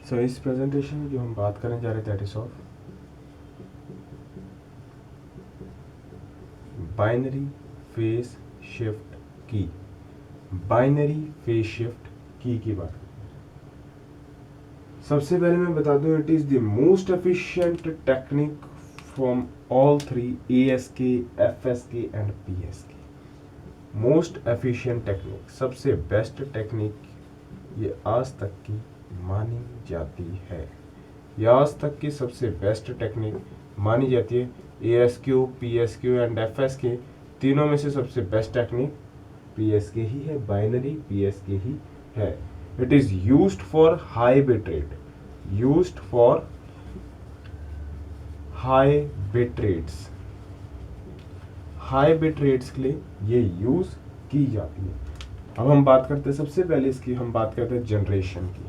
सो इस प्रेजेंटेशन में जो हम बात करने जा रहे थे that is of binary phase shift की। बाइनरी फेस शिफ्ट की बात करें। सबसे पहले मैं बता दूं it is the most efficient technique from all three ASK, FSK and PSK। Most efficient technique, सबसे बेस्ट टेक्निक ये आज तक की मानी जाती है। ये आज तक की सबसे बेस्ट टेक्निक मानी जाती है। ASQ, PSQ एंड FSK तीनों में से सबसे बेस्ट टेक्निक PSK ही है, बाइनरी PSK ही है। It is used for high bit rate, used for high bit rates, high bit rates के लिए ये यूज की जाती है। अब हम बात करते हैं सबसे पहले इसकी, हम बात करते हैं जनरेशन की।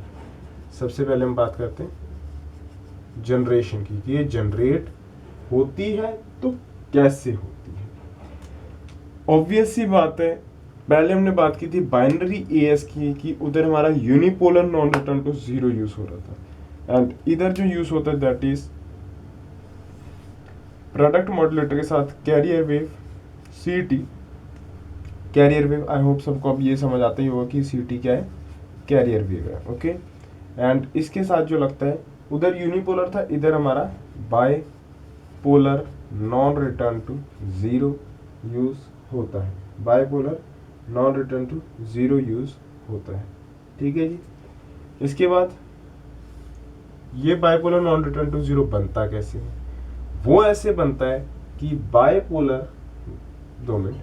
सबसे पहले हम बात करते हैं जनरेशन की कि ये जनरेट होती है तो कैसे होती है। ऑब्वियस सी बात है, पहले हमने बात की थी बाइनरी ASK की, उधर हमारा unipolar non return to zero use हो रहा था, एंड इधर जो यूज होता है दैट इज प्रोडक्ट मॉड्यूलेटर के साथ carrier wave CT। Carrier wave, I hope सबको अब ये समझ आता ही होगा कि CT क्या है, कैरियर वेव है। ओके, एंड इसके साथ जो लगता है उधर यूनिपोलर था, इधर हमारा bipolar non return to zero use होता है। Bipolar non return to zero use होता है। ठीक है जी। इसके बाद ये bipolar non return to zero बनता कैसे है? वो ऐसे बनता है कि bipolar, 2 minute,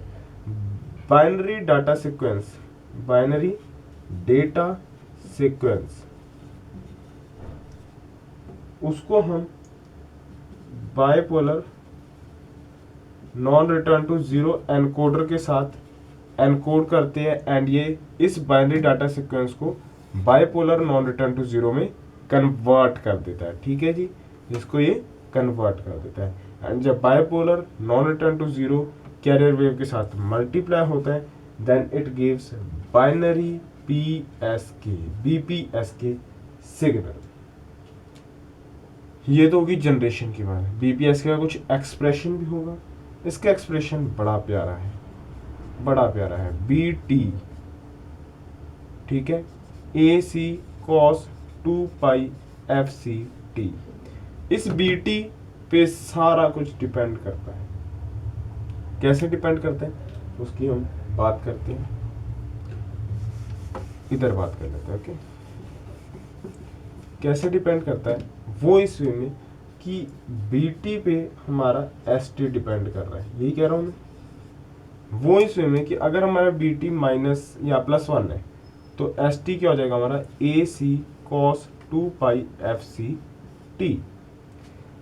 binary data sequence, binary data sequence, उसको हम bipolar non return to zero encoder के साथ एनकोड करते हैं, एंड ये इस बाइनरी डाटा सीक्वेंस को bipolar non return to zero में कन्वर्ट कर देता है। ठीक है जी, इसको ये कन्वर्ट कर देता है, एंड जब bipolar non return to zero carrier wave के साथ मल्टीप्लाई होता है then it gives binary BPSK signal. ये तो होगी जनरेशन की बात। BPSK का कुछ एक्सप्रेशन भी होगा। इसका एक्सप्रेशन बड़ा प्यारा है, बड़ा प्यारा है, BT, ठीक है, AC cos 2 पाई FCT। इस BT पे सारा कुछ डिपेंड करता है। कैसे डिपेंड करता है उसकी हम बात करते हैं, इधर बात कर लेते हैं। ओके, कैसे डिपेंड करता है वो इस वे में कि BT पे हमारा ST डिपेंड कर रहा है, यही कह रहा हूं मैं। वो इस वे में कि अगर हमारा BT माइनस या +1 है तो ST क्या हो जाएगा हमारा AC cos 2 पाई FCT।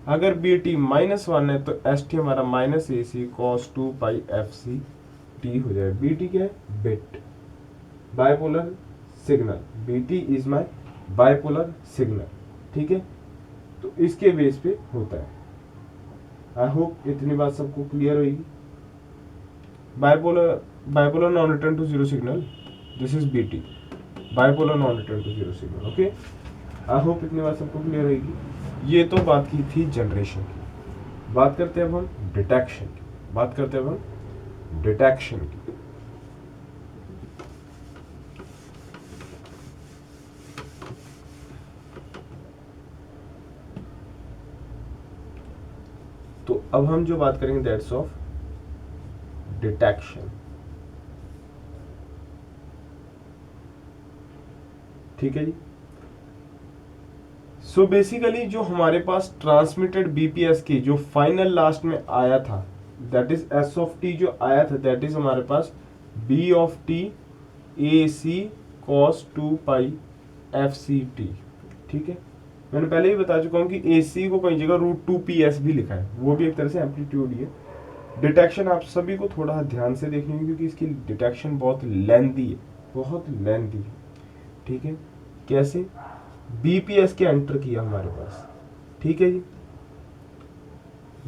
अगर BT -1 है तो ST हमारा -AC cos 2 पाई FCT हो जाएगा। BT क्या है? Bit, bipolar signal. BT is my bipolar signal. ठीक है, तो इसके बेस पे होता है। आई होप इतनी बात सबको क्लियर होगी। Bipolar non return to zero signal, this is BT, bipolar non return to zero signal. Okay, I hope इतनी बात सबको क्लियर होगी। ये तो बात की थी जनरेशन की। बात करते हैं अब हम डिटेक्शन की, बात करते हैं अब हम डिटेक्शन की। तो अब हम जो बात करेंगे दैट्स ऑफ डिटेक्शन। ठीक है जी। सो बेसिकली जो हमारे पास ट्रांसमिटेड BPSK जो फाइनल लास्ट में आया था दैट इज S जो आया था दैट इज हमारे पास B AC cos 2 pi FCT। ठीक है, मैंने पहले ही बता चुका हूं कि AC को कई जगह √2PS भी लिखा है, वो भी एक तरह से एम्पलीट्यूड ही है। डिटेक्शन आप सभी को थोड़ा ध्यान से देखेंगे क्योंकि इसकी डिटेक्शन बहुत लेंथी है, बहुत लेंथी है। ठीक है, कैसे? BPSK एंटर किया हमारे पास, ठीक है जी,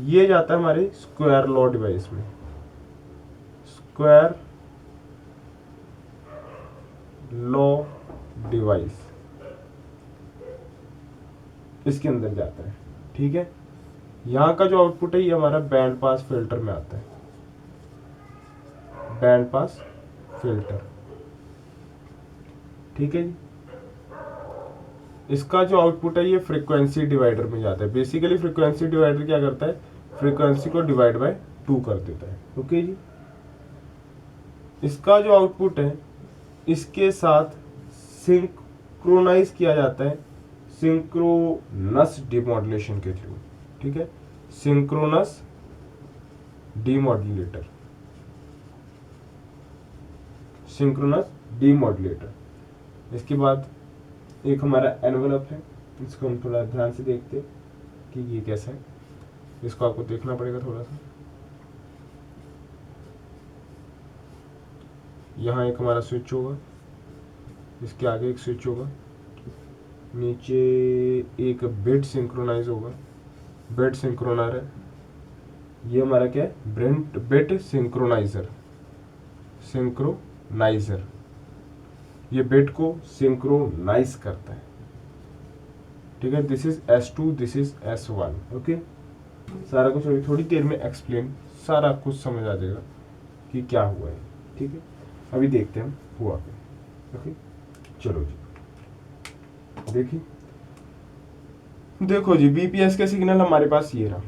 ये जाता है हमारे स्क्वायर लॉ डिवाइस में, स्क्वायर लॉ डिवाइस। इसके अंदर जाता है, ठीक है। यहाँ का जो आउटपुट है ये हमारा बैंड पास फिल्टर में आता है, बैंड पास फिल्टर, ठीक है जी। इसका जो आउटपुट है ये फ्रीक्वेंसी डिवाइडर में जाता है। बेसिकली फ्रीक्वेंसी डिवाइडर क्या करता है, फ्रीक्वेंसी को डिवाइड बाय 2 कर देता है, ओके जी। इसका जो आउटपुट है इसके साथ सिंक्रोनाइज किया जाता है सिंक्रोनस डिमॉड्यूलेशन के थ्रू, ठीक है, सिंक्रोनस डिमॉड्यूलेटर, सिंक्रोनस डिमॉड्यूलेटर। इसके बाद एक हमारा एनवलप है, इसको हम थोड़ा ध्यान से देखते हैं कि ये कैसा है, इसको आपको देखना पड़ेगा थोड़ा सा। यहाँ एक हमारा स्विच होगा, इसके आगे एक स्विच होगा, नीचे एक बिट सिंक्रोनाइज होगा, बिट सिंक्रोनाइजर है, ये हमारा क्या है, बिट सिंक्रोनाइजर, सिंक्रोनाइजर, ये बिट को सिंक्रोनाइज करता है, ठीक है। This is S2, this is S1, okay. सारा कुछ अभी थोड़ी देर में एक्सप्लेन, सारा कुछ समझ आ जाएगा कि क्या हुआ है, ठीक है। अभी देखते हैं हुआ क्या, ओके। चलो जी देखिए, देखो जी बीपीएस के सिग्नल हमारे पास ये रहा,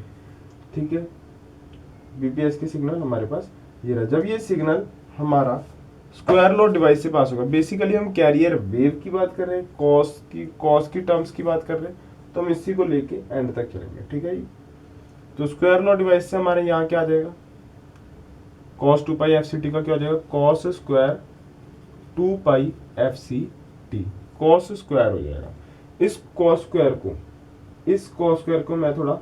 ठीक है। बीपीएस के सिग्नल हमारे पास ये रहा। जब ये सिग्नल हमारा स्क्वायर लो डिवाइस से पास होगा, बेसिकली हम कैरियर वेव की बात कर रहे हैं, कॉस की टर्म्स की बात कर रहे हैं, तो हम इसी को लेके एंड तक चलेंगे, ठीक है जी। तो स्क्वायर लो डिवाइस से हमारे यहाँ क्या आ जाएगा, कॉस 2 पाई FCT का क्या हो जाएगा, cos square 2 pi FCT, cos square हो जाएगा। इस कॉस स्क्वायर को मैं थोड़ा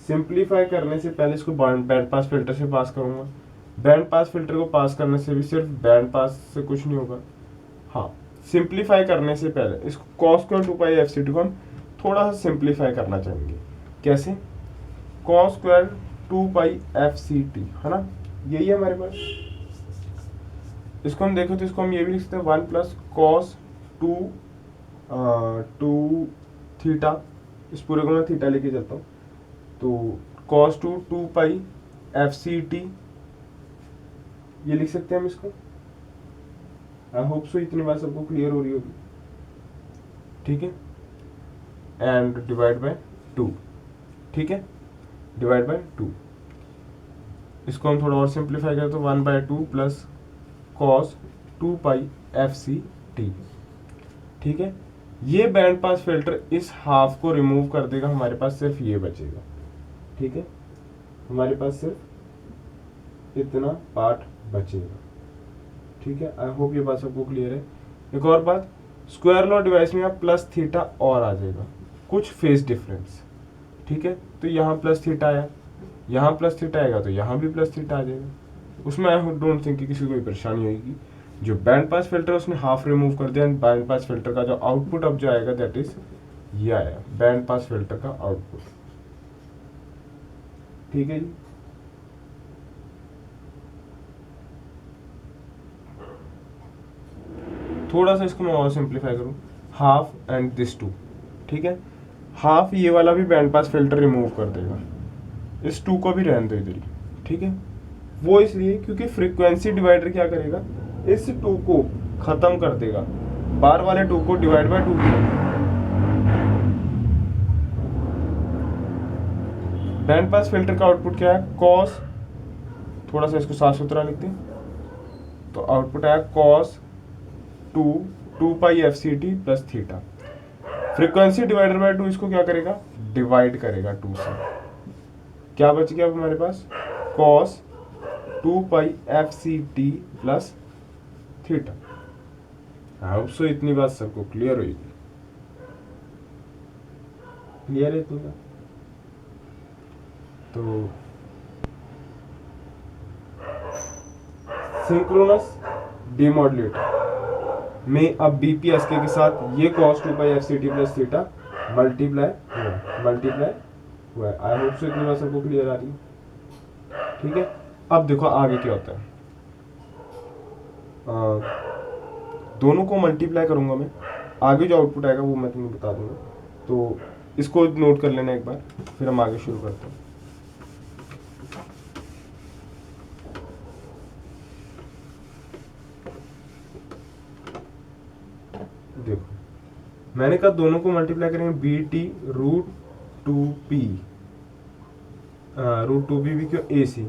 सिंप्लीफाई करने से पहले इसको बैंड पास फिल्टर से पास करूंगा। बैंड पास फिल्टर को पास करने से भी सिर्फ बैंड पास से कुछ नहीं होगा, हाँ, सिंप्लीफाई करने से पहले इसको कॉस स्क्वायर 2 पाई FCT को हम थोड़ा सा सिंप्लीफाई करना चाहेंगे। कैसे, कॉस स्क्वायर 2 पाई FCT है ना, यही है हमारे पास। इसको हम देखें तो इसको हम ये भी लिख सकते हैं 1 प्लस कॉस 2 थीटा, इस पूरे को मैं थीटा लेके चलता हूँ, तो कॉस 2 पाई FCT ये लिख सकते हैं हम इसको। आई होप सो इतनी बात सबको क्लियर हो रही होगी, ठीक है। एंड डिवाइड बाय 2, ठीक है, डिवाइड बाय 2। इसको हम थोड़ा और सिंप्लीफाई करें तो 1/2 प्लस कॉस 2 पाई FCT, ठीक है। ये बैंड पास फिल्टर इस हाफ को रिमूव कर देगा, हमारे पास सिर्फ ये बचेगा, ठीक है, हमारे पास सिर्फ इतना पार्ट बचेगा, ठीक है। आई होप ये बात सबको क्लियर है। एक और बात, स्क्वायर लॉ डिवाइस में यहाँ प्लस थीटा और आ जाएगा, कुछ फेज डिफरेंस, ठीक है। तो यहाँ प्लस थीटा आया, यहाँ प्लस थीटा आएगा, तो यहाँ भी प्लस थीटा आ जाएगा। उसमें आई डोंट थिंक कि किसी को कोई परेशानी होगी। जो बैंड पास फिल्टर है उसने हाफ रिमूव कर दिया, बैंड पास फिल्टर का जो आउटपुट अब जो आएगा दैट इज ये आया, बैंड पास फिल्टर का आउटपुट, ठीक है जी। थोड़ा सा इसको मैं और सिंप्लीफाई करूं, हाफ एंड दिस 2, ठीक है। हाफ ये वाला भी बैंड पास फिल्टर रिमूव कर देगा, इस 2 को भी रहने दो इधर ही, ठीक है। वो इसलिए क्योंकि फ्रीक्वेंसी डिवाइडर क्या करेगा, इस 2 को खत्म कर देगा, बार वाले 2 को डिवाइड बाय 2 करेगा। बैंड पास फिल्टर का आउटपुट क्या है, कॉस, थोड़ा सा इसको साफ सुथरा लिखते हैं, तो आउटपुट आया cos 2 pi FCT plus theta. Frequency divider by 2 इसको क्या करेगा, डिवाइड करेगा 2 से, क्या बच गया अब हमारे पास, cos 2 pi FCT plus theta. I hope so इतनी बात सबको क्लियर होगी, क्लियर है इतनी बात। तो सिंक्रोनस डिमॉड्यूलेटर में अब BPSK के साथ ये cos 2 pi FCT plus theta multiply हुआ है। आई होप सो इतनी बात सबको क्लियर आ रही है, ठीक है। अब देखो आगे क्या होता है, दोनों को मल्टीप्लाई करूंगा मैं, आगे जो आउटपुट आएगा वो मैं तुम्हें बता दूंगा। तो इसको नोट कर लेना एक बार, फिर हम आगे शुरू करते हैं। देखो मैंने कहा दोनों को मल्टीप्लाई करेंगे, B T root two P, root two P भी क्यों, A C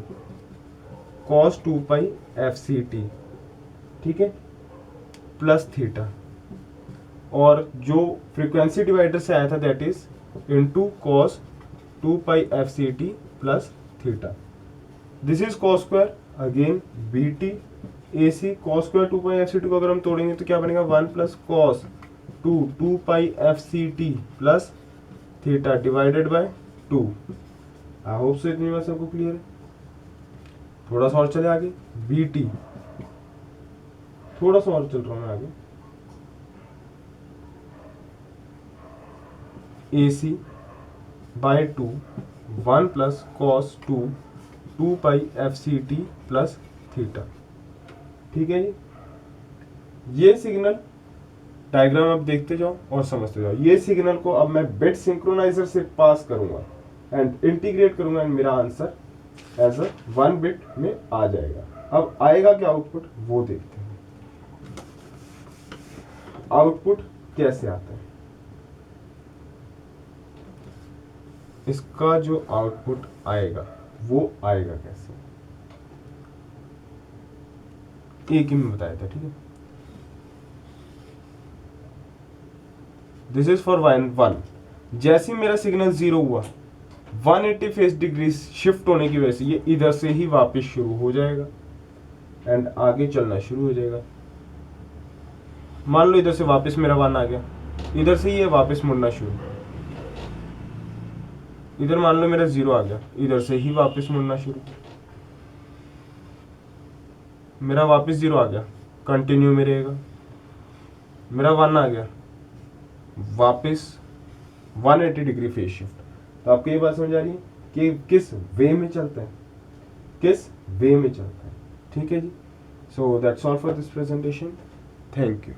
cos 2 pi F C T, ठीक है, प्लस थीटा, और जो फ्रीक्वेंसी डिवाइडर से आया था that is into cos 2 pi F C T plus theta. This is cos square, again B T A C cos square 2 pi F C T को अगर हम तोड़ेंगे तो क्या बनेगा, 1 plus cos 2 pi F C T plus theta divided by 2। I hope so इतनी बात सबको क्लियर है। थोड़ा सा और चले आगे, बी टी, थोड़ा सा और चल रहा हूं मैं आगे, A C by 2 1 plus cos 2 pi F C T plus theta, ठीक है जी। ये सिग्नल डायग्राम आप देखते जाओ और समझते जाओ। ये सिग्नल को अब मैं बिट सिंक्रोनाइजर से पास करूंगा एंड इंटीग्रेट करूंगा एंड मेरा आंसर एज अ 1 बिट में आ जाएगा। अब आएगा क्या आउटपुट वो देखते हैं। आउटपुट कैसे आता है, इसका जो आउटपुट आएगा वो आएगा कैसे, एक ही में बताया था, ठीक है। This is for 1। जैसे ही मेरा सिग्नल 0 हुआ 180 फेस डिग्री शिफ्ट होने की वजह से ये इधर से ही वापस शुरू हो जाएगा एंड आगे चलना शुरू हो जाएगा। मान लो इधर से वापस मेरा 1 आ गया, इधर से ये वापस मुड़ना शुरू, इधर मान लो मेरा 0 आ गया, इधर से ही वापस मुड़ना शुरू, मेरा वापस 0 आ गया, कंटिन्यू में रहेगा, मेरा 1 आ गया, वापस 180 डिग्री फेस शिफ्ट। तो आपको ये बात समझ आ रही है कि किस वे में चलता है, किस वे में चलता है, ठीक है जी। So that's all for this presentation, thank you.